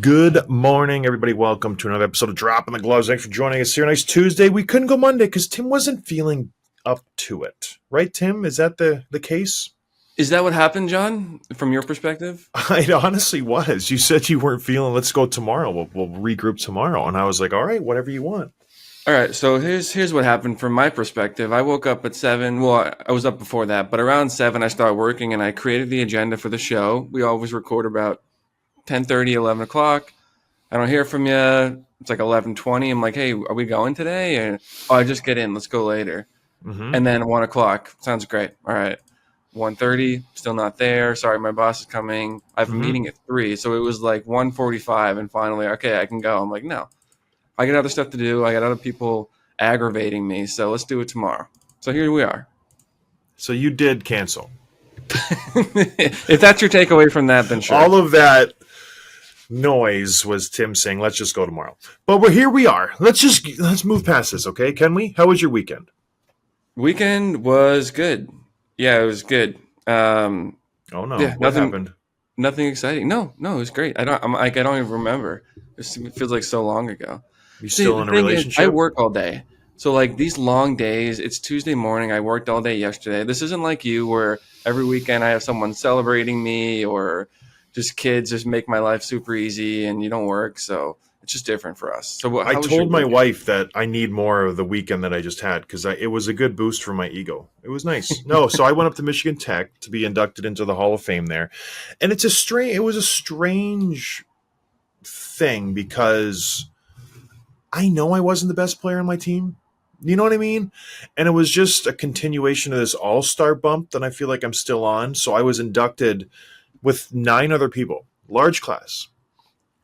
Good morning, everybody. Welcome to another episode of Dropping the Gloves. Thanks for joining us here. Nice Tuesday. We couldn't go Monday because Tim wasn't feeling up to it. Right, Tim? Is that the case? Is that what happened, John, from your perspective? It honestly was. You said you weren't feeling, let's go tomorrow. We'll regroup tomorrow. And I was like, all right, whatever you want. All right, so here's what happened from my perspective. I woke up at 7. Well, I was up before that, but around 7 I started working and I created the agenda for the show. We always record about 10:30, 11 o'clock. I don't hear from you. It's like 11:20. I'm like, hey, are we going today? And I just get in. Let's go later. Mm-hmm. And then 1 o'clock. Sounds great. All right. 1:30, still not there. Sorry, my boss is coming. I have a meeting at 3. So it was like 1:45 and finally, okay, I can go. I'm like, no. I got other stuff to do. I got other people aggravating me. So let's do it tomorrow. So here we are. So you did cancel. If that's your takeaway from that, then sure. All of that noise was Tim saying, let's just go tomorrow. But here we are. Let's move past this, okay? Can we? How was your weekend? Weekend was good. Yeah, it was good. Oh no! Yeah, what happened? Nothing exciting. No, it was great. I don't even remember. It feels like so long ago. You still in a relationship? I work all day, so like these long days. It's Tuesday morning. I worked all day yesterday. This isn't like you, where every weekend I have someone celebrating me, or just kids just make my life super easy, and you don't work. So it's just different for us. So I told my wife that I need more of the weekend that I just had because it was a good boost for my ego. It was nice. No, so I went up to Michigan Tech to be inducted into the Hall of Fame there, and it was a strange thing because I know I wasn't the best player on my team. You know what I mean? And it was just a continuation of this all-star bump that I feel like I'm still on. So I was inducted with 9 other people, large class.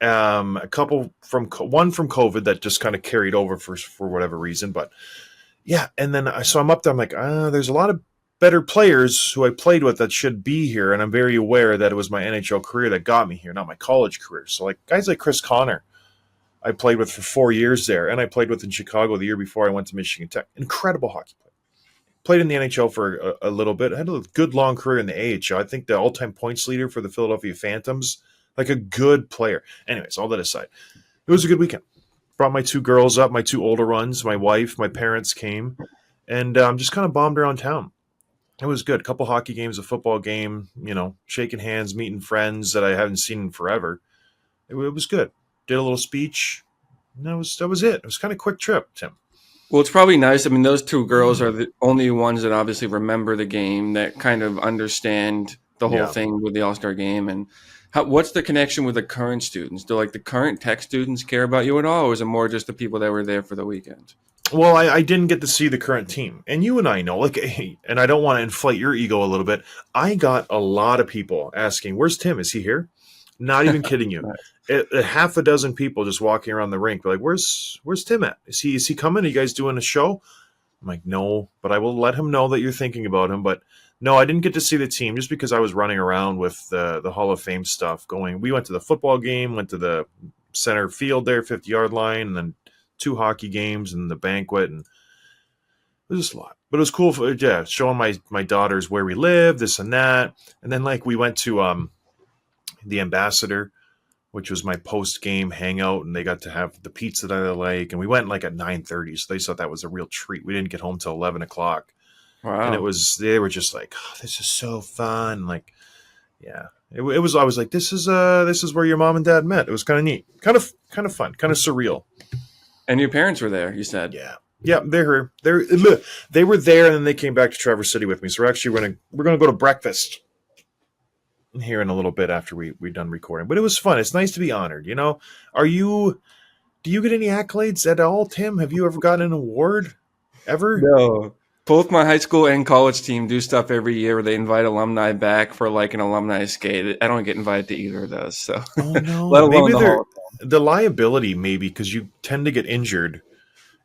A couple one from COVID that just kind of carried over for whatever reason, but yeah. And then so I'm up there. I'm like, there's a lot of better players who I played with that should be here, and I'm very aware that it was my NHL career that got me here, not my college career. So like guys like Chris Connor, I played with for 4 years there, and I played with in Chicago the year before I went to Michigan Tech. Incredible hockey player. Played in the NHL for a little bit. I had a good long career in the AHL. I think the all-time points leader for the Philadelphia Phantoms. Like a good player. Anyways, all that aside, it was a good weekend. Brought my 2 girls up, my 2 older ones, my wife, my parents came, and just kind of bombed around town. It was good. A couple hockey games, a football game, shaking hands, meeting friends that I haven't seen in forever. It was good. Did a little speech. And that was it. It was kind of a quick trip, Tim. Well, it's probably nice. I mean, those 2 girls are the only ones that obviously remember the game, that kind of understand the whole thing with the All-Star game. And what's the connection with the current students? Do like the current Tech students care about you at all, or is it more just the people that were there for the weekend? Well, I didn't get to see the current team. And you and I know, and I don't want to inflate your ego a little bit. I got a lot of people asking, where's Tim? Is he here? Not even kidding you. A half a dozen people just walking around the rink. Like, where's Tim at? Is he coming? Are you guys doing a show? I'm like, no, but I will let him know that you're thinking about him. But no, I didn't get to see the team just because I was running around with the Hall of Fame stuff going. We went to the football game, went to the center field there, 50-yard line, and then 2 hockey games and the banquet. And it was just a lot. But it was cool, showing my daughters where we live, this and that. And then, we went to the Ambassador, which was my post-game hangout, and they got to have the pizza that I like. And we went, at 9:30, so they thought that was a real treat. We didn't get home till 11 o'clock. Wow. And they were just like, oh, this is so fun. It was, I was like, this is where your mom and dad met. It was kind of neat, kind of fun, kind of surreal. And your parents were there, you said. Yeah. They were there, and then they came back to Traverse City with me. So we're going to go to breakfast here in a little bit after we're done recording, but it was fun. It's nice to be honored. Do you get any accolades at all, Tim? Have you ever gotten an award ever? No. Both my high school and college team do stuff every year where they invite alumni back for an alumni skate. I don't get invited to either of those. So, oh no, let alone maybe the liability, maybe because you tend to get injured,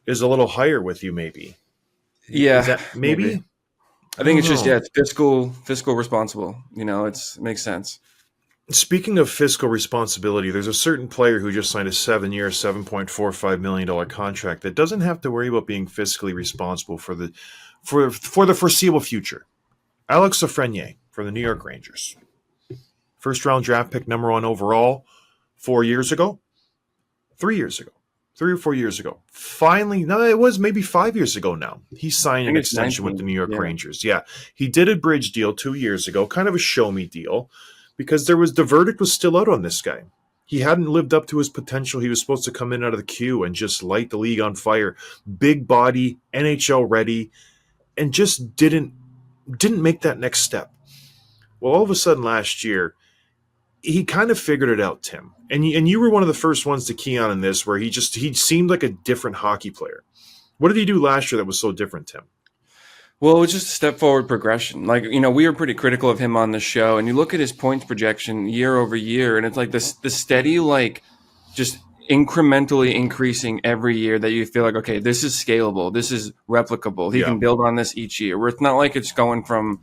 is a little higher with you. Maybe, yeah, maybe. I think it's just it's fiscal responsible. It makes sense. Speaking of fiscal responsibility, there's a certain player who just signed a 7-year, $7.45 million contract that doesn't have to worry about being fiscally responsible for the foreseeable future. Lafreniere from the New York Rangers. First round draft pick, number 1 overall. 4 years ago, 3 years ago, 3 or 4 years ago. Finally, no, it was maybe 5 years ago now. He signed I an think it's extension with the 19. New York Yeah. Rangers. Yeah, he did a bridge deal 2 years ago, kind of a show me deal, because the verdict was still out on this guy. He hadn't lived up to his potential. He was supposed to come in out of the queue and just light the league on fire. Big body, NHL ready, and just didn't make that next step. Well, all of a sudden last year, he kind of figured it out, Tim. And you were one of the first ones to key on in this, where he seemed like a different hockey player. What did he do last year that was so different, Tim? Well, it was just a step forward progression. Like, we were pretty critical of him on the show, and you look at his points projection year over year, and it's like this the steady, like, just incrementally increasing every year that you feel like, okay, this is scalable, this is replicable. He Yeah. can build on this each year. Where it's not like it's going from,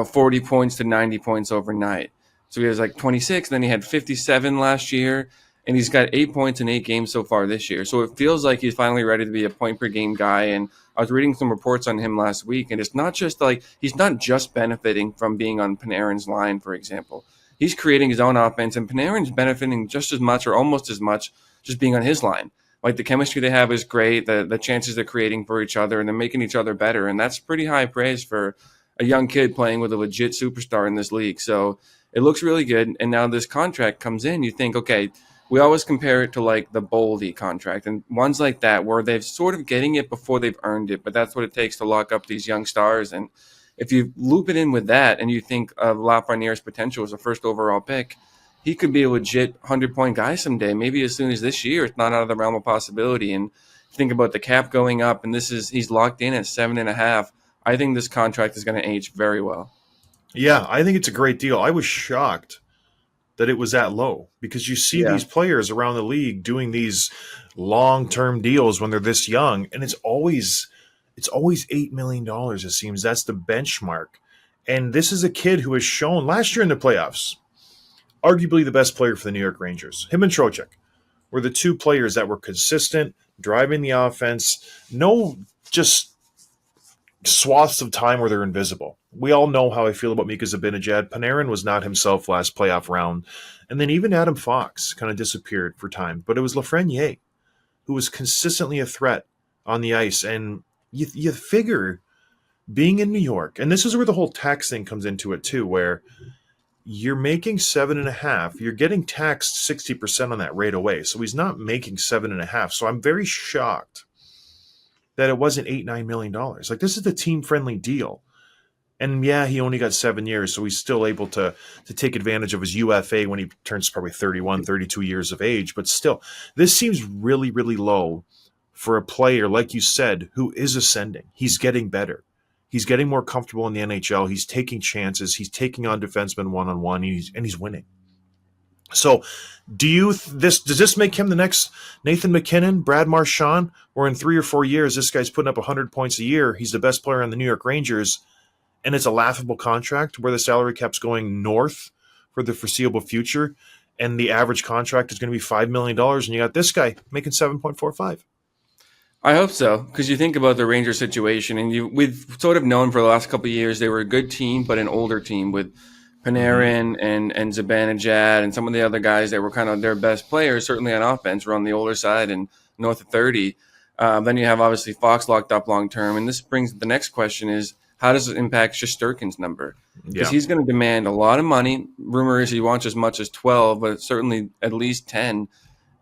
40 points to 90 points overnight. So he has like 26, then he had 57 last year, and he's got 8 points in 8 games so far this year. So it feels like he's finally ready to be a point per game guy. And I was reading some reports on him last week, and it's not just like he's not just benefiting from being on Panarin's line, for example. He's creating his own offense, and Panarin's benefiting just as much or almost as much just being on his line. Like, the chemistry they have is great, the chances they're creating for each other, and they're making each other better. And that's pretty high praise for a young kid playing with a legit superstar in this league. So it looks really good. And now this contract comes in, you think, okay, we always compare it to like the Boldy contract and ones like that where they've sort of getting it before they've earned it, but that's what it takes to lock up these young stars. And if you loop it in with that and you think of Lafreniere's potential as a first overall pick, he could be a legit 100-point guy someday, maybe as soon as this year. It's not out of the realm of possibility. And think about the cap going up, and he's locked in at 7.5. I think this contract is going to age very well. Yeah, I think it's a great deal. I was shocked that it was that low, because you see Yeah. these players around the league doing these long-term deals when they're this young, and it's always $8 million. It seems that's the benchmark. And this is a kid who has shown last year in the playoffs, arguably the best player for the New York Rangers. Him and Trocheck were the two players that were consistent, driving the offense. No, just swaths of time where they're invisible. We all know how I feel about Mika Zibanejad. Panarin was not himself last playoff round. And then even Adam Fox kind of disappeared for time. But it was Lafreniere who was consistently a threat on the ice. And you figure, being in New York, and this is where the whole tax thing comes into it too, where you're making 7.5, you're getting taxed 60% on that right away. So he's not making 7.5. So I'm very shocked that it wasn't $8-9 million. Like, this is the team-friendly deal. And yeah, he only got 7 years, so he's still able to take advantage of his UFA when he turns probably 31, 32 years of age. But still, this seems really, really low for a player, like you said, who is ascending. He's getting better. He's getting more comfortable in the NHL. He's taking chances. He's taking on defensemen one-on-one, and he's winning. So, does this make him the next Nathan McKinnon, Brad Marchand, where in 3 or 4 years this guy's putting up 100 points a year, he's the best player on the New York Rangers, and it's a laughable contract where the salary cap's going north for the foreseeable future, and the average contract is going to be $5 million, and you got this guy making 7.45. I hope so, because you think about the Ranger situation, and we've sort of known for the last couple of years they were a good team, but an older team with Panarin and Zibanejad and some of the other guys that were kind of their best players, certainly on offense, were on the older side and north of 30. Then you have obviously Fox locked up long term, and this brings the next question is, how does it impact Shesterkin's number? Because he's going to demand a lot of money. Rumor is he wants as much as 12, but certainly at least 10.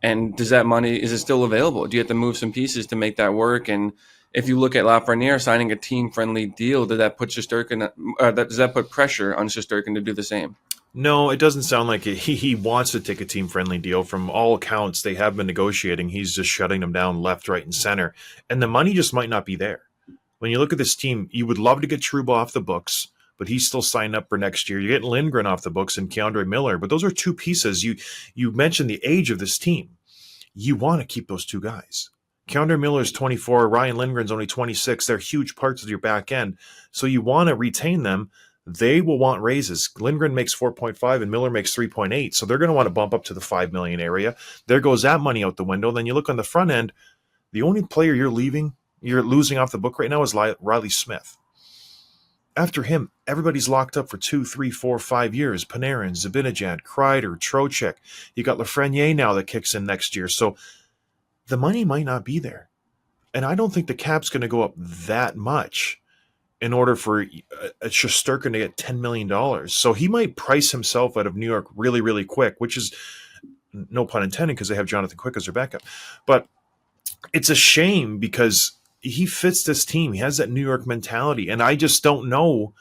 And is it still available? Do you have to move some pieces to make that work? And if you look at Lafreniere signing a team-friendly deal, does that put does that put pressure on Shesterkin to do the same? No, it doesn't sound like it. He wants to take a team-friendly deal. From all accounts, they have been negotiating. He's just shutting them down left, right, and center. And the money just might not be there. When you look at this team, you would love to get Trouba off the books, but he's still signed up for next year. You get Lindgren off the books and Keandre Miller, but those are two pieces. You mentioned the age of this team. You want to keep those two guys. Keandre Miller is 24. Ryan Lindgren's only 26. They're huge parts of your back end. So you want to retain them. They will want raises. Lindgren makes 4.5 and Miller makes 3.8. So they're going to want to bump up to the 5 million area. There goes that money out the window. Then you look on the front end, the only player you're losing off the book right now is Riley Smith. After him, everybody's locked up for 2, 3, 4, 5 years. Panarin, Zibanejad, Kreider, Trocheck. You got Lafreniere now that kicks in next year. So the money might not be there. And I don't think the cap's going to go up that much in order for a Shesterkin to get $10 million. So he might price himself out of New York really, really quick, which is no pun intended because they have Jonathan Quick as their backup. But it's a shame because he fits this team. He has that New York mentality. And I just don't know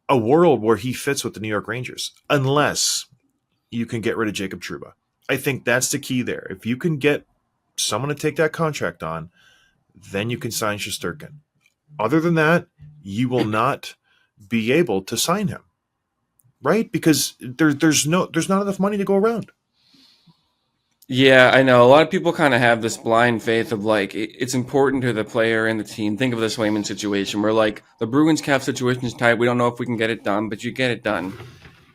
a world where he fits with the New York Rangers unless you can get rid of Jacob Trouba. I think that's the key there. If you can get someone to take that contract on, then you can sign Shesterkin. Other than that, you will not be able to sign him, right? Because there's not enough money to go around. Yeah, I know. A lot of people kind of have this blind faith of like it's important to the player and the team. Think of the Swayman situation where like the Bruins cap situation is tight. We don't know if we can get it done, but you get it done.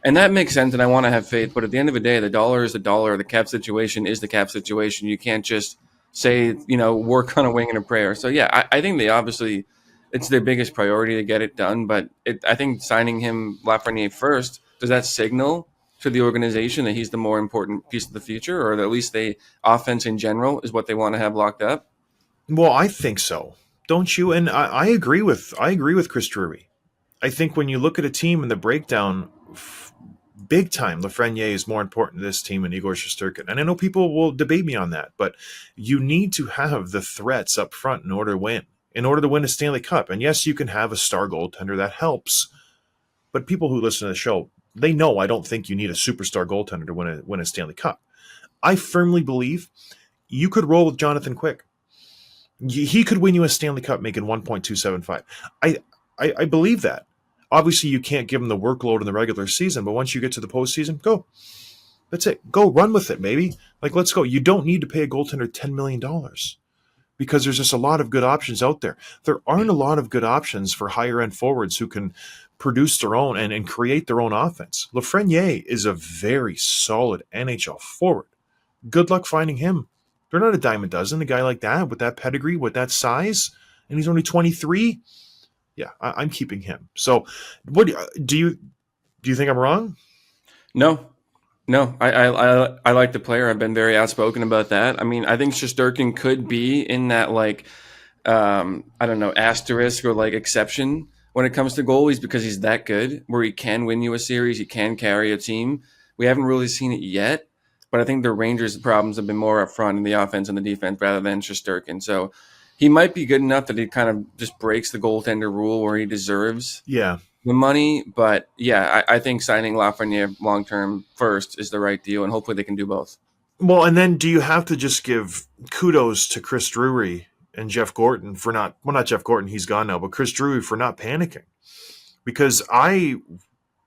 And that makes sense, and I want to have faith. But at the end of the day, the dollar is the dollar. The cap situation is the cap situation. You can't just say, work on a wing and a prayer. So, yeah, I think they obviously it's their biggest priority to get it done. But I think signing him Lafreniere first, does that signal to the organization that he's the more important piece of the future, or at least the offense in general is what they want to have locked up? Well, I think so. Don't you? And I agree with Chris Drury. I think when you look at a team in the breakdown, big time, Lafreniere is more important to this team than Igor Shesterkin. And I know people will debate me on that, but you need to have the threats up front in order to win a Stanley Cup. And yes, you can have a star goaltender. That helps. But people who listen to the show, they know I don't think you need a superstar goaltender to win a Stanley Cup. I firmly believe you could roll with Jonathan Quick. He could win you a Stanley Cup making 1.275. I believe that. Obviously, you can't give him the workload in the regular season, but once you get to the postseason, go. That's it. Go run with it, maybe. Like, let's go. You don't need to pay a goaltender $10 million because there's just a lot of good options out there. There aren't a lot of good options for higher-end forwards who can produce their own and create their own offense. Lafreniere is a very solid NHL forward. Good luck finding him. They're not a dime a dozen, a guy like that, with that pedigree, with that size, and he's only 23. Yeah, I'm keeping him. So, what do you think I'm wrong? No. I like the player. I've been very outspoken about that. I mean, I think Shesterkin could be in that I don't know, asterisk or exception when it comes to goalies because he's that good, where he can win you a series, he can carry a team. We haven't really seen it yet, but I think the Rangers' problems have been more up front in the offense and the defense rather than Shesterkin. So he might be good enough that he kind of just breaks the goaltender rule where he deserves the money. But, yeah, I think signing Lafreniere long-term first is the right deal, and hopefully they can do both. Well, and then do you have to just give kudos to Chris Drury and Jeff Gorton for not Jeff Gorton, he's gone now, but Chris Drury for not panicking? Because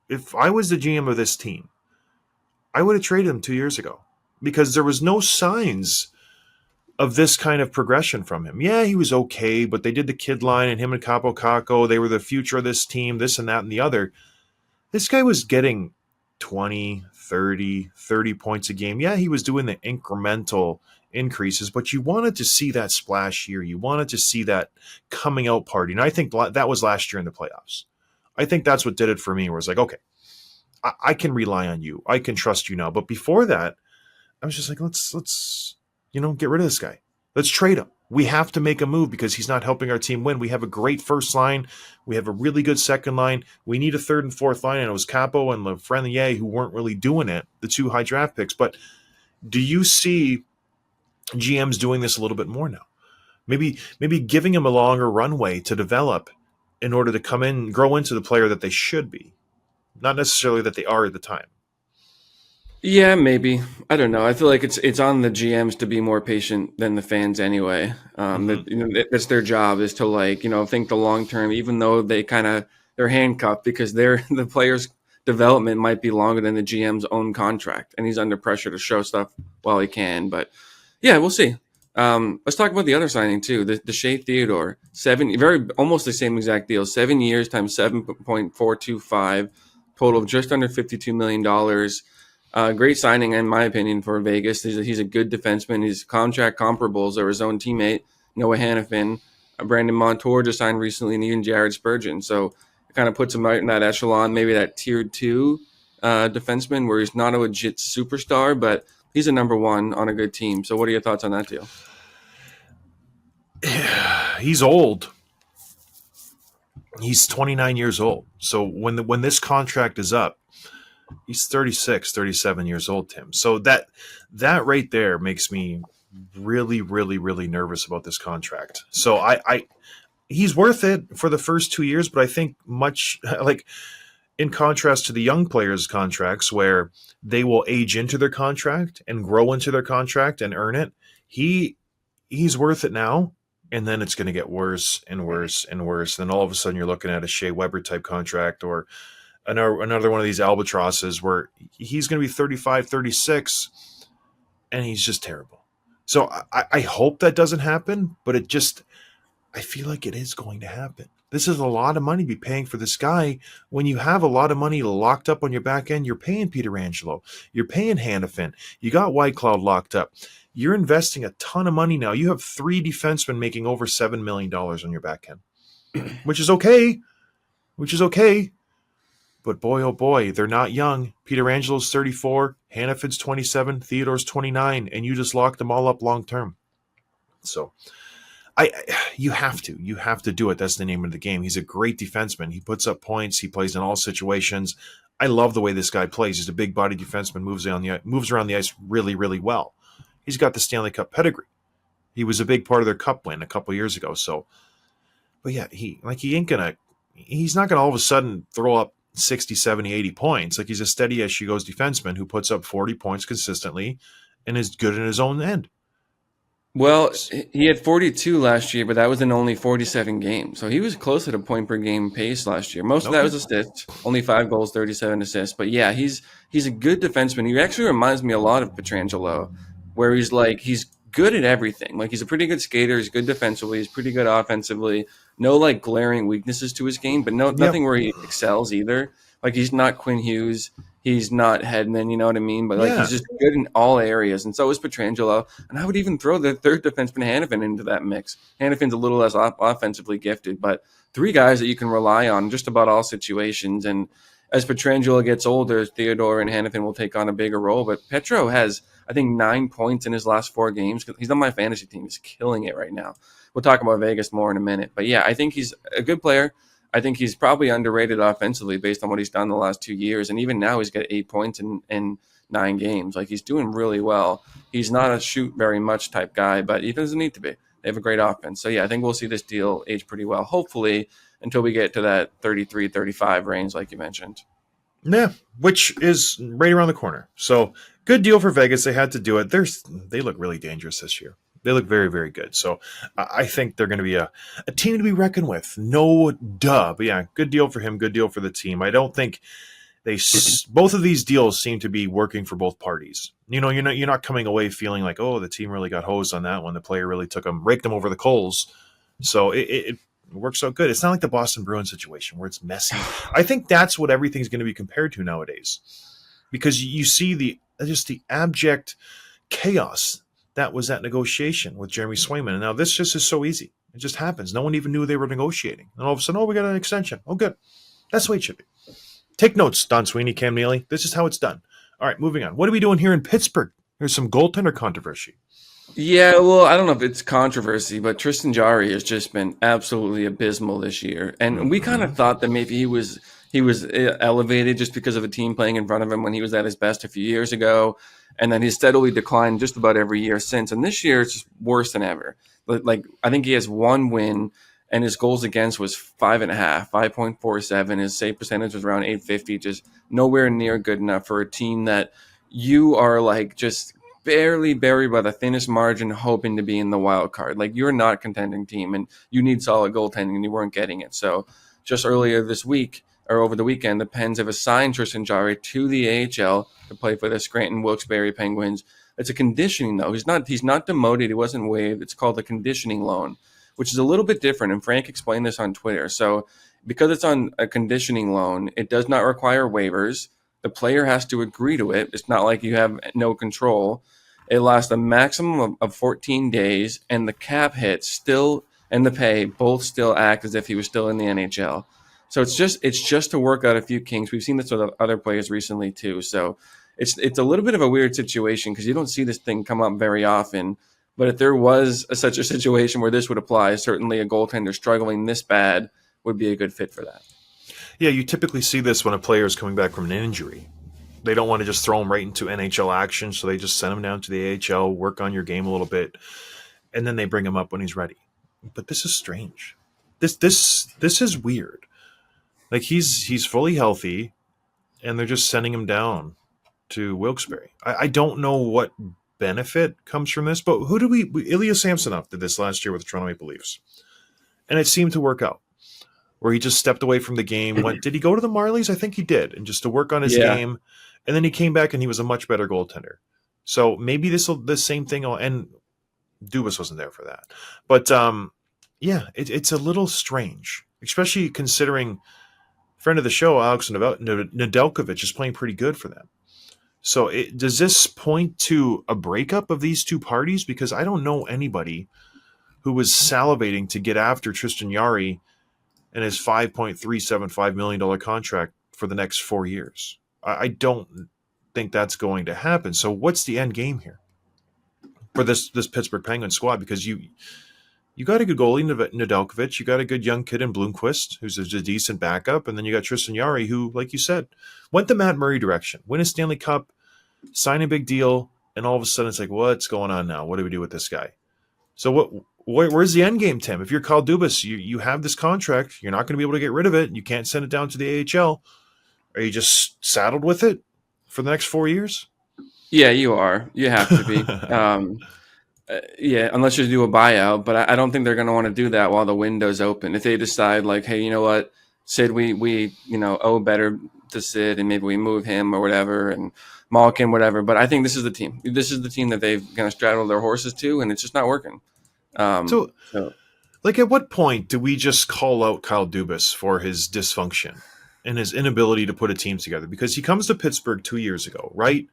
if I was the GM of this team, I would have traded him 2 years ago because there was no signs of this kind of progression from him. Yeah, he was okay, but they did the kid line and him and Capo Caco, they were the future of this team, this and that and the other. This guy was getting 20, 30 points a game. Yeah, he was doing the incremental increases, but you wanted to see that splash here. You wanted to see that coming out party. And I think that was last year in the playoffs. I think that's what did it for me, where it's like, okay, I can rely on you. I can trust you now. But before that, I was just like, let's get rid of this guy. Let's trade him. We have to make a move because he's not helping our team win. We have a great first line. We have a really good second line. We need a third and fourth line, and it was Capo and Lafreniere who weren't really doing it, the two high draft picks. But do you see GMs doing this a little bit more now? Maybe giving him a longer runway to develop in order to come in, grow into the player that they should be, not necessarily that they are at the time. Yeah, maybe. I don't know. I feel like it's on the GMs to be more patient than the fans anyway. That's their job, is to think the long term, even though they're handcuffed because the players' development might be longer than the GM's own contract, and he's under pressure to show stuff while he can. But yeah, we'll see. Let's talk about the other signing too, the Shay Theodore, almost the same exact deal, 7 years times 7.425, total of just under $52 million. Great signing, in my opinion, for Vegas. He's a good defenseman. His contract comparables are his own teammate, Noah Hannafin. Brandon Montour just signed recently, and even Jared Spurgeon. So It kind of puts him right in that echelon, maybe that tier 2 defenseman where he's not a legit superstar, but he's a number 1 on a good team. So what are your thoughts on that deal? He's old. He's 29 years old. So when this contract is up, he's 36, 37 years old, Tim. So that right there makes me really, really, really nervous about this contract. So I he's worth it for the first 2 years, but I think much like in contrast to the young players' contracts where they will age into their contract and grow into their contract and earn it, he's worth it now. And then it's going to get worse and worse and worse. Then all of a sudden you're looking at a Shea Weber type contract or another one of these albatrosses where he's going to be 35, 36, and he's just terrible. So I hope that doesn't happen, but I feel like it is going to happen. This is a lot of money to be paying for this guy. When you have a lot of money locked up on your back end, you're paying Peter Angelo, you're paying Hannafin, you got White Cloud locked up. You're investing a ton of money now. You have 3 defensemen making over $7 million on your back end, which is okay. But boy, oh boy, they're not young. Peter Angelo's 34, Hannafin's 27, Theodore's 29, and you just locked them all up long term. So you have to do it. That's the name of the game. He's a great defenseman. He puts up points. He plays in all situations. I love the way this guy plays. He's a big body defenseman, moves around the ice really, really well. He's got the Stanley Cup pedigree. He was a big part of their cup win a couple years ago. So, but yeah, he's not gonna all of a sudden throw up 60, 70, 80 points. Like he's a steady as she goes defenseman who puts up 40 points consistently and is good in his own end. Well, he had 42 last year, but that was in only 47 games. So he was close to the point per game pace last year. Most of that was assists, only 5 goals, 37 assists. But yeah, he's a good defenseman. He actually reminds me a lot of Pietrangelo, where he's good at everything. Like he's a pretty good skater, he's good defensively, he's pretty good offensively. No like glaring weaknesses to his game, but nothing where he excels either. Like he's not Quinn Hughes, he's not Hedman, you know what I mean? But he's just good in all areas, and so is Pietrangelo. And I would even throw the third defenseman Hannafin into that mix. Hannafin's a little less offensively gifted, but 3 guys that you can rely on in just about all situations. And as Pietrangelo gets older, Theodore and Hannafin will take on a bigger role. But Petro has, I think, 9 points in his last 4 games. He's on my fantasy team. He's killing it right now. We'll talk about Vegas more in a minute. But yeah, I think he's a good player. I think he's probably underrated offensively based on what he's done the last 2 years. And even now he's got 8 points in 9 games. Like he's doing really well. He's not a shoot very much type guy, but he doesn't need to be. They have a great offense. So yeah, I think we'll see this deal age pretty well, hopefully, until we get to that 33, 35 range like you mentioned. Yeah, which is right around the corner. So good deal for Vegas. They had to do it. They look really dangerous this year. They look very, very good. So I think they're going to be a team to be reckoned with. No duh. But yeah, good deal for him. Good deal for the team. I don't think both of these deals seem to be working for both parties. You know, you're not coming away feeling like, oh, the team really got hosed on that one. The player really raked them over the coals. So it works out good. It's not like the Boston Bruins situation where it's messy. I think that's what everything's going to be compared to nowadays, because you see the abject chaos that was that negotiation with Jeremy Swayman. And now this just is so easy. It just happens. No one even knew they were negotiating. And all of a sudden, we got an extension. Oh, good. That's the way it should be. Take notes, Don Sweeney, Cam Neely. This is how it's done. All right, moving on. What are we doing here in Pittsburgh? There's some goaltender controversy. Yeah, well, I don't know if it's controversy, but Tristan Jarry has just been absolutely abysmal this year. And we kind of thought that maybe he was elevated just because of a team playing in front of him when he was at his best a few years ago. And then he's steadily declined just about every year since. And this year it's just worse than ever. Like I think he has 1 win, and his goals against was 5.5, 5.47. His save percentage was around 850, just nowhere near good enough for a team that you are like just barely buried by the thinnest margin, hoping to be in the wild card. Like you're not a contending team, and you need solid goaltending, and you weren't getting it. So just earlier this week, or over the weekend, the Pens have assigned Tristan Jarry to the AHL to play for the Scranton Wilkes-Barre Penguins. It's a conditioning, though. He's not demoted. He wasn't waived. It's called a conditioning loan, which is a little bit different. And Frank explained this on Twitter. So because it's on a conditioning loan, it does not require waivers. The player has to agree to it. It's not like you have no control. It lasts a maximum of 14 days, and the cap hit still and the pay both still act as if he was still in the NHL. So it's just to work out a few kinks. We've seen this with other players recently too. So it's a little bit of a weird situation because you don't see this thing come up very often. But if there was such a situation where this would apply, certainly a goaltender struggling this bad would be a good fit for that. Yeah, you typically see this when a player is coming back from an injury. They don't want to just throw him right into NHL action, so they just send him down to the AHL, work on your game a little bit, and then they bring him up when he's ready. But this is strange. This is weird. Like he's fully healthy, and they're just sending him down to Wilkes-Barre. I don't know what benefit comes from this, but who do we Ilya Samsonov did this last year with the Toronto Maple Leafs, and it seemed to work out. Where he just stepped away from the game. Did he go to the Marlies? I think he did, and just to work on his game. And then he came back and he was a much better goaltender. So maybe the same thing. And Dubas wasn't there for that. But yeah, it's a little strange, especially considering friend of the show, Alex Nedeljkovic, is playing pretty good for them. So does this point to a breakup of these two parties? Because I don't know anybody who was salivating to get after Tristan Jarry and his $5.375 million contract for the next 4 years. I don't think that's going to happen. So what's the end game here for this Pittsburgh Penguins squad? Because you got a good goalie, Nedeljkovic. You got a good young kid in Bloomquist, who's a decent backup. And then you got Tristan Jarry, who, like you said, went the Matt Murray direction. Win a Stanley Cup, sign a big deal, and all of a sudden it's like, what's going on now? What do we do with this guy? So where's the end game, Tim? If you're Kyle Dubas, you have this contract. You're not going to be able to get rid of it. You can't send it down to the AHL. Are you just saddled with it for the next 4 years? Yeah, you are. You have to be. Yeah, unless you do a buyout. But I don't think they're going to want to do that while the window's open. If they decide, like, hey, you know what, Sid, we owe better to Sid, and maybe we move him or whatever, and Malkin, whatever. But I think this is the team. This is the team that they've kind of straddled their horses to, and it's just not working. So, like, at what point do we just call out Kyle Dubas for his dysfunction and his inability to put a team together? Because he comes to Pittsburgh 2 years ago, right?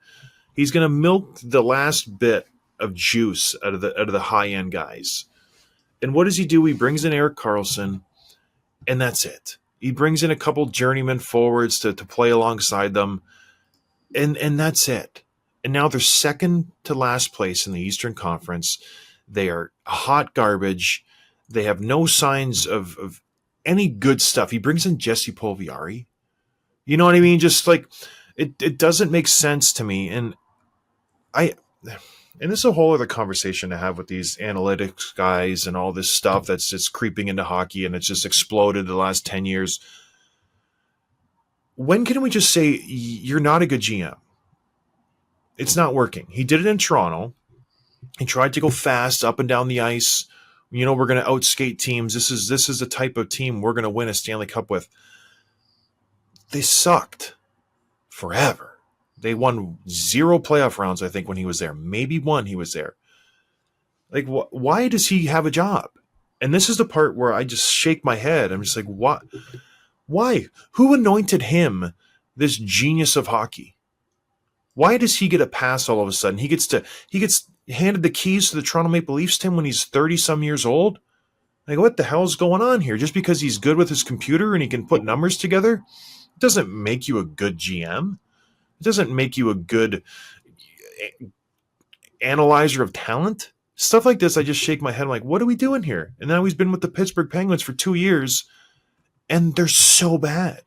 He's going to milk the last bit of juice out of the high end guys. And what does he do? He brings in Erik Karlsson, and that's it. He brings in a couple journeyman forwards to play alongside them, and that's it. And now they're second to last place in the Eastern Conference. They are hot garbage. They have no signs of any good stuff. He brings in Jesse Pulviari. You know what I mean? Just like it doesn't make sense to me. And this is a whole other conversation to have with these analytics guys and all this stuff that's just creeping into hockey, and it's just exploded the last 10 years. When can we just say you're not a good GM? It's not working. He did it in Toronto. He tried to go fast up and down the ice. We're going to outskate teams. This is the type of team we're going to win a Stanley Cup with. They sucked forever. They won 0 playoff rounds, I think, when he was there. Maybe 1 he was there. Like, why does he have a job? And this is the part where I just shake my head. I'm just like, what? Why? Who anointed him this genius of hockey? Why does he get a pass all of a sudden? He gets handed the keys to the Toronto Maple Leafs, Tim, when he's 30-some years old? Like, what the hell's going on here? Just because he's good with his computer and he can put numbers together, it doesn't make you a good GM. It doesn't make you a good analyzer of talent. Stuff like this, I just shake my head. I'm like, what are we doing here? And now he's been with the Pittsburgh Penguins for 2 years, and they're so bad.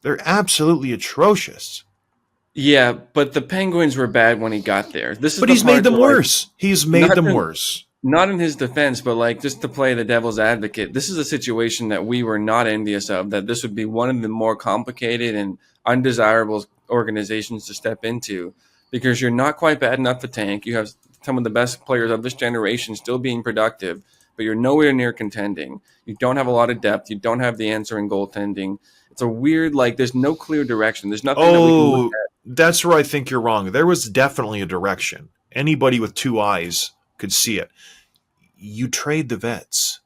They're absolutely atrocious. Yeah, but the Penguins were bad when he got there. But he's made them worse. He's made them worse. Not in his defense, but like just to play the devil's advocate, this is a situation that we were not envious of, that this would be one of the more complicated and undesirable organizations to step into, because you're not quite bad enough to tank. You have some of the best players of this generation still being productive, but you're nowhere near contending. You don't have a lot of depth. You don't have the answer in goaltending. It's a weird, like, there's no clear direction. There's nothing that we can look at. That's where I think you're wrong. There was definitely a direction. Anybody with 2 eyes could see it. You trade the vets.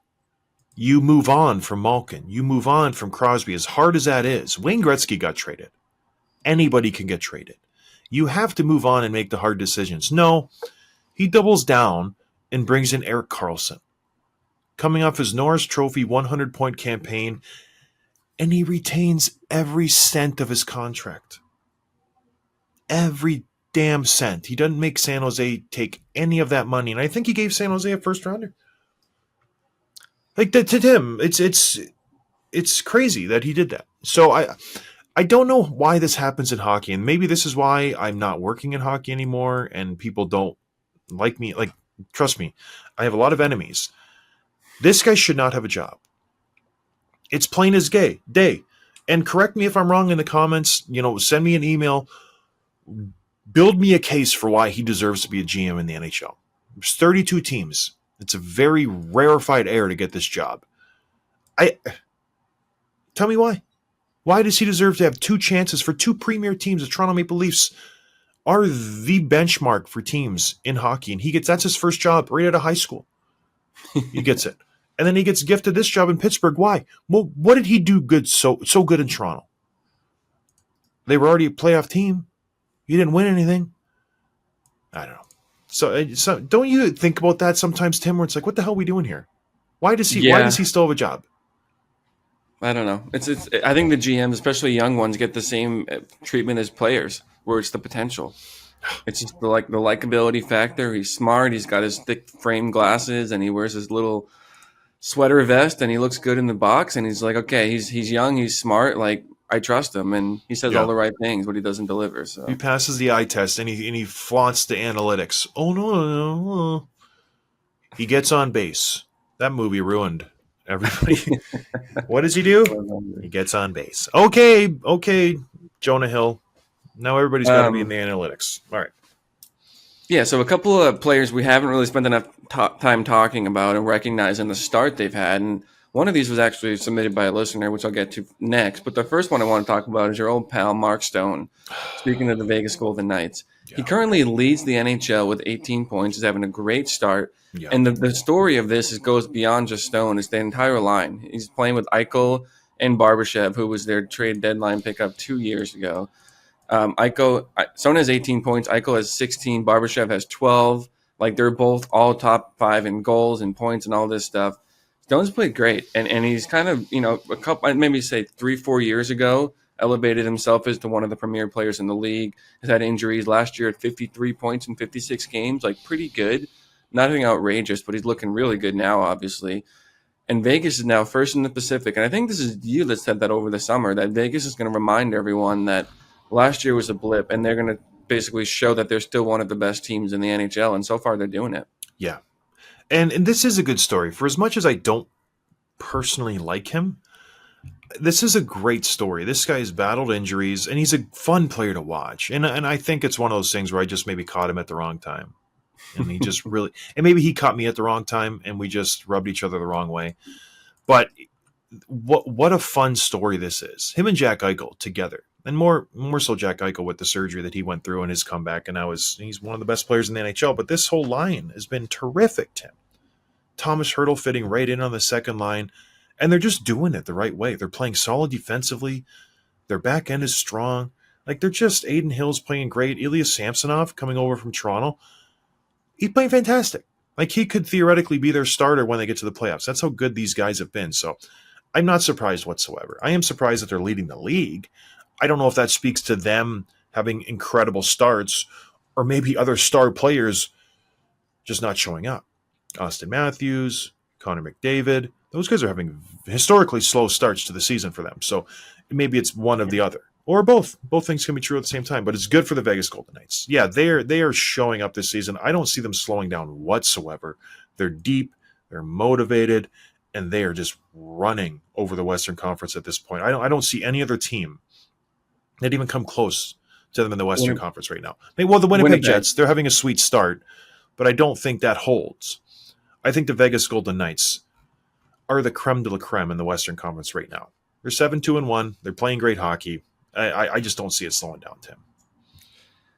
You move on from Malkin. You move on from Crosby. As hard as that is, Wayne Gretzky got traded. Anybody can get traded. You have to move on and make the hard decisions. No, he doubles down and brings in Erik Karlsson, coming off his Norris Trophy 100-point campaign. and he retains every cent of his contract. Every damn cent. He doesn't make San Jose take any of that money, and I think he gave San Jose a first rounder. Like to him, it's crazy that he did that. So I don't know why this happens in hockey, and maybe this is why I'm not working in hockey anymore, and people don't like me. Like, trust me, I have a lot of enemies. This guy should not have a job. It's plain as day. And correct me if I'm wrong in the comments. Send me an email. Build me a case for why he deserves to be a GM in the NHL. There's 32 teams. It's a very rarefied air to get this job. Tell me why. Why does he deserve to have 2 chances for 2 premier teams? The Toronto Maple Leafs are the benchmark for teams in hockey, and that's his first job right out of high school. He gets it. And then he gets gifted this job in Pittsburgh. Why? Well, what did he do good so good in Toronto? They were already a playoff team. He didn't win anything. I don't know. So don't you think about that sometimes, Tim, where it's like, what the hell are we doing here? Why does he still have a job? I don't know. It's. I think the GMs, especially young ones, get the same treatment as players, where it's the potential. It's just the likability factor. He's smart. He's got his thick frame glasses, and he wears his little sweater vest, and he looks good in the box. And he's like, okay, he's young, he's smart. Like, I trust him, and he says all the right things, but he doesn't deliver. So he passes the eye test, and he flaunts the analytics. Oh no! He gets on base. That movie ruined everybody. What does he do? He gets on base. Okay, Jonah Hill. Now everybody's got to be in the analytics. All right. Yeah, so a couple of players we haven't really spent enough time talking about and recognizing the start they've had. And one of these was actually submitted by a listener, which I'll get to next. But the first one I want to talk about is your old pal, Mark Stone. Speaking of the Vegas Golden Knights. Yeah. He currently leads the NHL with 18 points. He's having a great start. Yeah. And the story of this goes beyond just Stone. It's the entire line. He's playing with Eichel and Barbashev, who was their trade deadline pickup 2 years ago. Stone has 18 points. Eichel has 16. Barbashev has 12. Like, they're both all top 5 in goals and points and all this stuff. Stone's played great, and he's kind of, a couple, maybe say 3-4 years ago, elevated himself as to one of the premier players in the league. Has had injuries last year at 53 points in 56 games, like pretty good. Nothing outrageous, but he's looking really good now, obviously. And Vegas is now first in the Pacific, and I think this is you that said that over the summer, that Vegas is going to remind everyone that last year was a blip, and they're going to basically show that they're still one of the best teams in the NHL, and so far they're doing it. Yeah. And this is a good story. For as much as I don't personally like him, this is a great story. This guy has battled injuries, and he's a fun player to watch. And I think it's one of those things where I just maybe caught him at the wrong time. And he just really – and maybe he caught me at the wrong time, and we just rubbed each other the wrong way. But what a fun story this is. Him and Jack Eichel together. And more so Jack Eichel with the surgery that he went through and his comeback, and he's one of the best players in the NHL. But this whole line has been terrific, Tim. Thomas Hertl fitting right in on the second line, and they're just doing it the right way. They're playing solid defensively. Their back end is strong. Like, they're just – Aiden Hill's playing great. Ilya Samsonov coming over from Toronto. He's playing fantastic. Like, he could theoretically be their starter when they get to the playoffs. That's how good these guys have been. So I'm not surprised whatsoever. I am surprised that they're leading the league. I don't know if that speaks to them having incredible starts or maybe other star players just not showing up. Austin Matthews, Connor McDavid, those guys are having historically slow starts to the season for them. So maybe it's one of the other or both. Both things can be true at the same time, but it's good for the Vegas Golden Knights. Yeah, they are showing up this season. I don't see them slowing down whatsoever. They're deep, they're motivated, and they are just running over the Western Conference at this point. I don't see any other team that even come close to them in the Western Conference right now. Well, the Winnipeg Jets, they're having a sweet start, but I don't think that holds. I think the Vegas Golden Knights are the creme de la creme in the Western Conference right now. They're 7-2-1. They're playing great hockey. I just don't see it slowing down, Tim.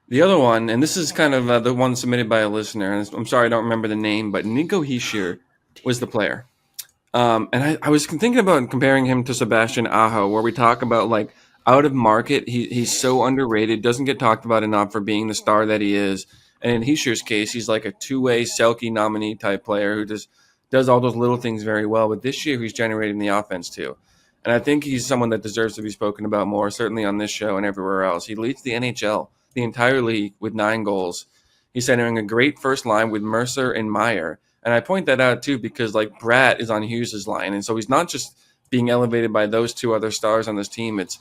The other one, and this is kind of the one submitted by a listener, and I'm sorry I don't remember the name, but Nico Hischier was the player. And I was thinking about comparing him to Sebastian Aho, where we talk about, like, out of market, he's so underrated, doesn't get talked about enough for being the star that he is. And in Hischier's case, he's like a two-way Selke nominee type player who just does all those little things very well. But this year, he's generating the offense too. And I think he's someone that deserves to be spoken about more, certainly on this show and everywhere else. He leads the NHL, the entire league, with 9 goals. He's centering a great first line with Mercer and Meyer. And I point that out, too, because, like, Bratt is on Hughes' line. And so he's not just being elevated by those 2 other stars on this team. It's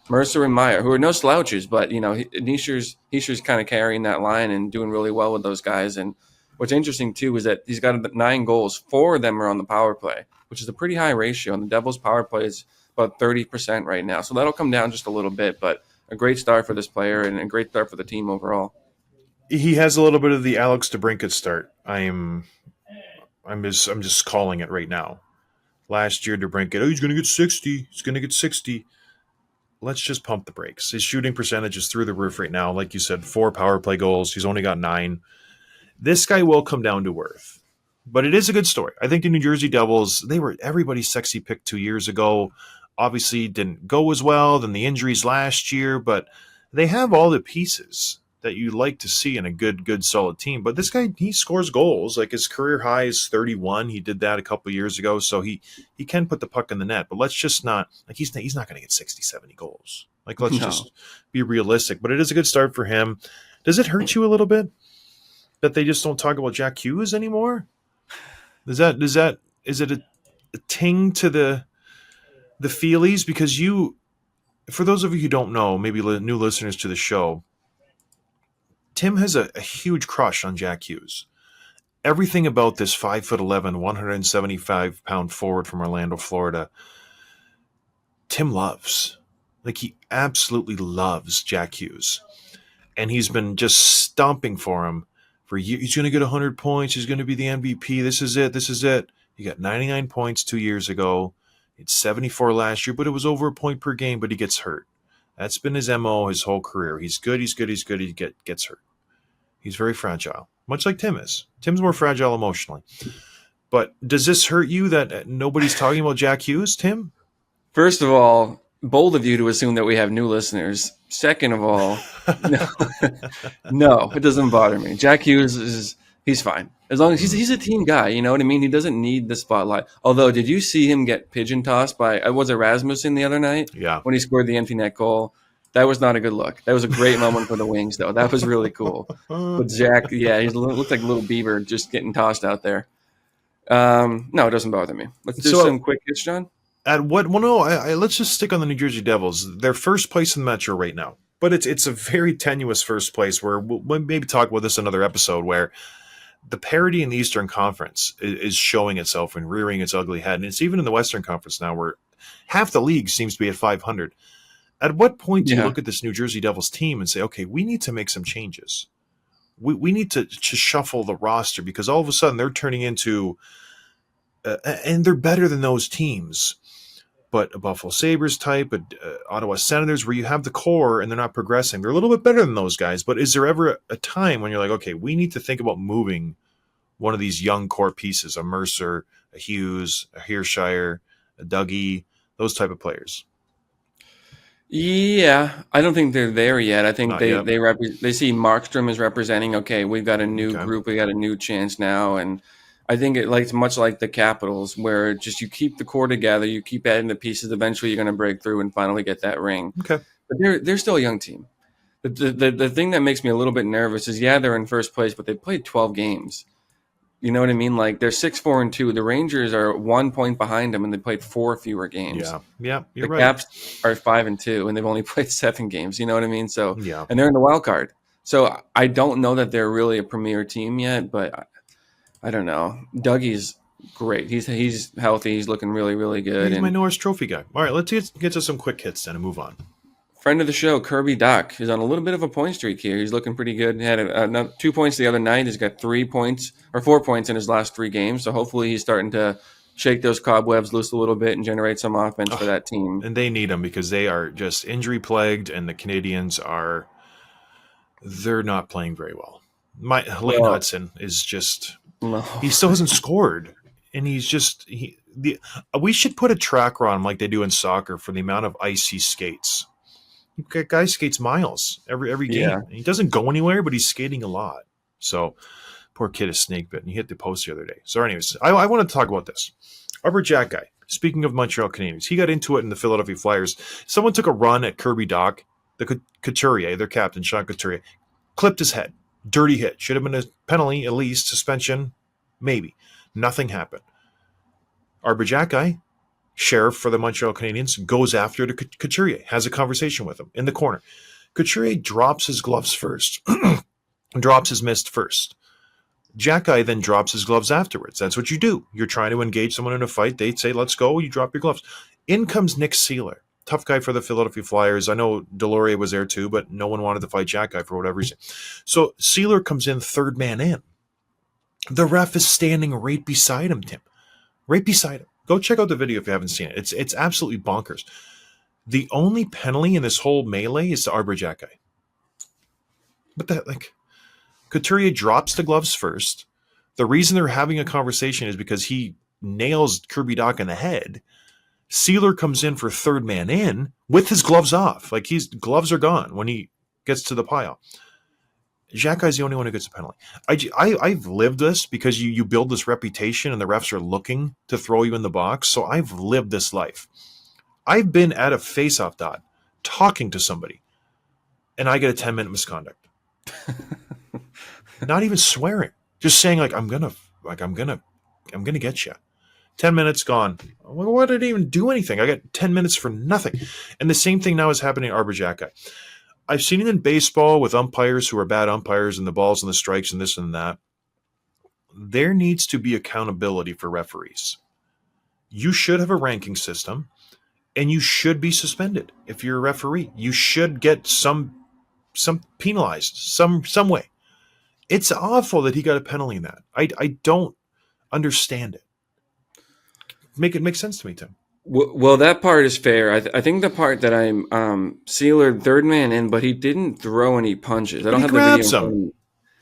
Mercer and Meyer, who are no slouches, but, Nischer's kind of carrying that line and doing really well with those guys. And what's interesting, too, is that he's got 9 goals. 4 of them are on the power play, which is a pretty high ratio. And the Devils' power play is about 30% right now. So that'll come down just a little bit, but a great start for this player and a great start for the team overall. He has a little bit of the Alex DeBrincat start. I'm just calling it right now. Last year, DeBrincat, he's going to get 60. He's going to get 60. Let's just pump the brakes. His shooting percentage is through the roof right now. Like you said, 4 power play goals. He's only got 9. This guy will come down to earth. But it is a good story. I think the New Jersey Devils, they were everybody's sexy pick 2 years ago. Obviously didn't go as well than the injuries last year, but they have all the pieces that you like to see in a good, solid team. But this guy, he scores goals. Like his career high is 31. He did that a couple of years ago, so he can put the puck in the net. But let's just not, like he's not going to get 60, 70 goals. Like let's just be realistic. But it is a good start for him. Does it hurt you a little bit that they just don't talk about Jack Hughes anymore? Is it a ting to the feelies? Because for those of you who don't know, maybe new listeners to the show, Tim has a huge crush on Jack Hughes. Everything about this 5'11", 175-pound forward from Orlando, Florida, Tim loves. Like he absolutely loves Jack Hughes. And he's been just stomping for him for years. He's going to get 100 points. He's going to be the MVP. This is it. He got 99 points 2 years ago. It's 74 last year, but it was over a point per game, but he gets hurt. That's been his MO his whole career. He's good. He gets hurt. He's very fragile, much like Tim is. Tim's more fragile emotionally. But does this hurt you that nobody's talking about Jack Hughes, Tim? First of all, bold of you to assume that we have new listeners. Second of all, no, it doesn't bother me. Jack Hughes he's fine. As long as he's a team guy, you know what I mean? He doesn't need the spotlight. Although, did you see him get pigeon tossed by, was it Rasmussen the other night? Yeah. When he scored the empty net goal? That was not a good look. That was a great moment for the Wings, though. That was really cool. But Jack, yeah, he looked like a little beaver just getting tossed out there. No, it doesn't bother me. Let's do some quick hits, John. At what? Well, no. Let's just stick on the New Jersey Devils. They're first place in the Metro right now, but it's a very tenuous first place. Where we'll maybe talk about this in another episode, where the parity in the Eastern Conference is showing itself and rearing its ugly head, and it's even in the Western Conference now, where half the league seems to be at 500. At what point do you look at this New Jersey Devils team and say, okay, we need to make some changes? We need to shuffle the roster because all of a sudden they're turning into, and they're better than those teams, but a Buffalo Sabres type, Ottawa Senators, where you have the core and they're not progressing. They're a little bit better than those guys, but is there ever a time when you're like, okay, we need to think about moving one of these young core pieces, a Mercer, a Hughes, a Hershiser, a Dougie, those type of players? Yeah, I don't think they're there yet. I think they see Markstrom as representing, okay, we've got a new group, we got a new chance now, and I think it's much like the Capitals, where just you keep the core together, you keep adding the pieces, eventually you're going to break through and finally get that ring. Okay, but they're still a young team. The thing that makes me a little bit nervous is, they're in first place, but they played 12 games. You know what I mean? Like they're 6-4-2. The Rangers are 1 point behind them, and they played 4 fewer games. Yeah, you're the right. Caps are 5-2, and they've only played 7 games. You know what I mean? So yeah, and they're in the wild card. So I don't know that they're really a premier team yet, but I don't know. Dougie's great. He's healthy. He's looking really, really good. He's my Norris Trophy guy. All right, let's get to some quick hits then and move on. Friend of the show, Kirby Doc, is on a little bit of a point streak here. He's looking pretty good. He had 2 points the other night. He's got 4 points in his last 3 games. So hopefully he's starting to shake those cobwebs loose a little bit and generate some offense for that team. And they need him because they are just injury plagued, and the Canadians they're not playing very well. Lane Hudson is just he still hasn't scored, and he's just we should put a tracker on him like they do in soccer for the amount of ice he skates. Guy skates miles every game. Yeah. He doesn't go anywhere, but he's skating a lot. So poor kid is snake bitten. He hit the post the other day. So anyways, I want to talk about this. Upper Jack guy, Speaking of Montreal Canadiens, he got into it in the Philadelphia Flyers. Someone took a run at Kirby Dach, the Couturier, their captain, Sean Couturier, clipped his head. Dirty hit. Should have been a penalty, at least, suspension, maybe. Nothing happened. Arbor Jacki, sheriff for the Montreal Canadiens, goes after the Couturier, has a conversation with him in the corner. Couturier drops his gloves first, drops his mist first. Jacki then drops his gloves afterwards. That's what you do. You're trying to engage someone in a fight. They say, let's go. You drop your gloves. In comes Nick Seeler. Tough guy for the Philadelphia Flyers. I know Delorier was there too, but no one wanted to fight Jacki for whatever reason. So Seeler comes in third man in. The ref is standing right beside him, Tim. Right beside him. Go check out the video if you haven't seen it. It's absolutely bonkers. The only penalty in this whole melee is to Arbor Jacki. But that, like... Couturier drops the gloves first. The reason they're having a conversation is because he nails Kirby Dach in the head. Seeler comes in for third man in with his gloves off. Like, his gloves are gone when he gets to the pile. Jacki's the only one who gets a penalty. I've lived this because you build this reputation and the refs are looking to throw you in the box. So I've lived this life. I've been at a face-off dot talking to somebody and I get a 10-minute misconduct. Not even swearing, just saying like I'm gonna get you. 10 minutes gone. Why did I even do anything? I got 10 minutes for nothing. And the same thing now is happening to Arbor Jacki. I've seen it in baseball with umpires who are bad umpires and the balls and the strikes and this and that. There needs to be accountability for referees. You should have a ranking system, and you should be suspended if you're a referee. You should get some penalized some way. It's awful that he got a penalty in that. I don't understand it. Make it make sense to me, Tim. Well, that part is fair. I think the part that I'm Seeler third man in, but he didn't throw any punches. I don't have the video in front of me.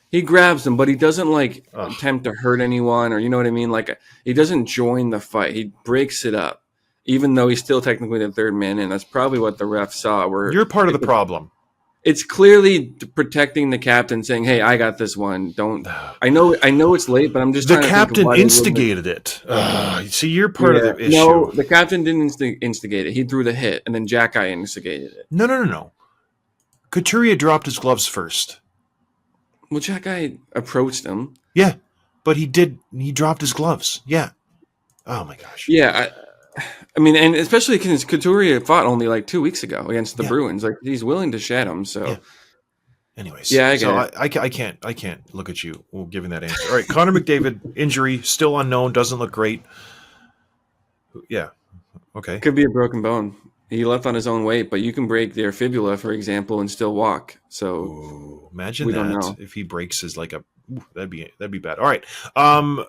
He grabs them, but he doesn't attempt to hurt anyone, or you know what I mean. Like, he doesn't join the fight. He breaks it up, even though he's still technically the third man in. That's probably what the ref saw. Where you're part of the problem. It's clearly protecting the captain, saying, "Hey, I got this one. Don't." I know it's late, but I'm just the captain instigated it. See, you're part of the issue. No, the captain didn't instigate it. He threw the hit, and then Jacki instigated it. No. Couturier dropped his gloves first. Well, Jacki approached him. Yeah, but he did. He dropped his gloves. Yeah. Oh my gosh. Yeah. I mean, and especially because Couturier fought only like 2 weeks ago against the Bruins. Like, he's willing to shed him. So, anyways, I can't look at you giving that answer. All right, Connor McDavid injury still unknown. Doesn't look great. Yeah. Okay. Could be a broken bone. He left on his own weight, but you can break their fibula, for example, and still walk. So, imagine that if he breaks his that'd be bad. All right.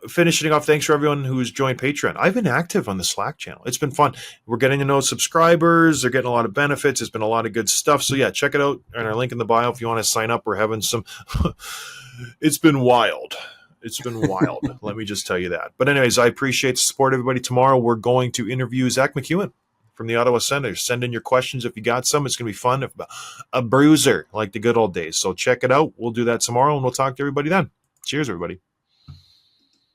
Finishing off, thanks for everyone who's joined Patreon. I've been active on the Slack channel. It's been fun. We're getting to know subscribers. They're getting a lot of benefits. It's been a lot of good stuff. So yeah, check it out on our link in the bio if you want to sign up. We're having some it's been wild. Let me just tell you that. But anyways, I appreciate the support, everybody. Tomorrow we're going to interview Zach McEwen from the Ottawa Senators. Send in your questions if you got some. It's going to be fun. A bruiser like the good old days. So check it out. We'll do that tomorrow, and we'll talk to everybody then. Cheers, everybody.